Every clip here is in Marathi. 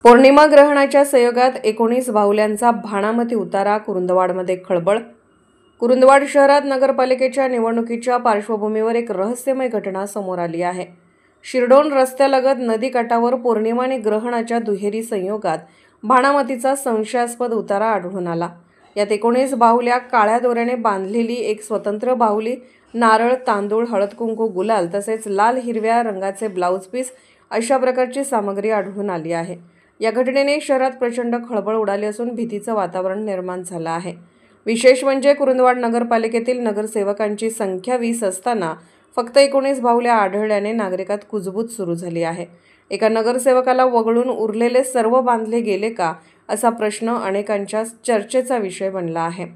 पौर्णिमा ग्रहणाच्या संयोगात 19 बाहुल्यांचा भाणामती उतारा, कुरुंदवाडमध्ये खळबळ। कुरुंदवाड शहरात नगरपालिकेच्या निवडणुकीच्या पार्श्वभूमीवर एक रहस्यमय घटना समोर आली आहे। शिरडोन रस्त्यालगत नदीकाठावर पौर्णिमा आणि ग्रहणाच्या दुहेरी संयोगात भाणामतीचा संशयास्पद उतारा आढळून आला। यात 19 बाहुल्या, काळ्या दोऱ्याने बांधलेली एक स्वतंत्र बाहुली, नारळ, तांदूळ, हळद-कुंकू, गुलाल तसेच लाल हिरव्या रंगाचे ब्लाउज पीस अशा प्रकारची सामग्री आढळून आली आहे। या घटनेने शहरात प्रचंड खळबळ उडाली असून भीतीचं वातावरण निर्माण झालं आहे। विशेष म्हणजे कुरुंदवाड नगरपालिकेतील नगरसेवकांची संख्या 20 असताना फक्त 19 बाहुल्या आढळल्याने नागरिकात कुजबूज सुरू झाली आहे। एका नगरसेवकाला वगळून उरलेले सर्व बांधले गेले का, असा प्रश्न अनेकांच्या चर्चेचा विषय बनला आहे।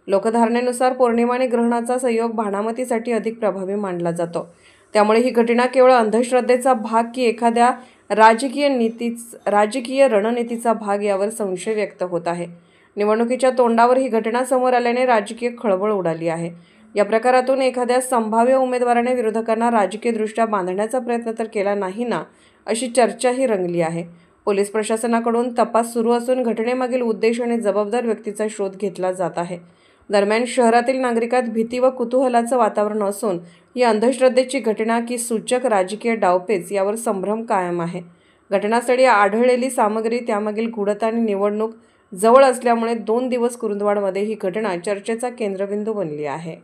लोकधारणेनुसार पौर्णिमा आणि ग्रहणाचा संयोग भाणामतीसाठी अधिक प्रभावी मानला जातो। त्यामुळे ही घटना केवळ अंधश्रद्धेचा भाग की एखाद्या राजकीय रणनीतीचा भाग, यावर संशय व्यक्त होत आहे। निवडणुकीच्या तोंडावर ही घटना समोर आल्याने राजकीय खळबळ उडाली आहे। या प्रकारातून एखाद्या संभाव्य उमेदवाराने विरोधकांना राजकीयदृष्ट्या बांधण्याचा प्रयत्न तर केला नाही ना, अशी चर्चाही रंगली आहे। पोलीस प्रशासनाकडून तपास सुरू असून घटनेमागील उद्देश आणि जबाबदार व्यक्तीचा शोध घेतला जात आहे। दरम्यान शहरातील नागरिकात भीती व कुतूहलाचं वातावरण असून ही अंधश्रद्धेची घटना की सूचक राजकीय डावपेच, यावर संभ्रम कायम आहे। घटनास्थळी आढळलेली सामग्री, त्यामागील गूढता आणि निवडणूक जवळ असल्यामुळे 2 दिवस कुरुंदवाडमध्ये ही घटना चर्चेचा केंद्रबिंदू बनली आहे।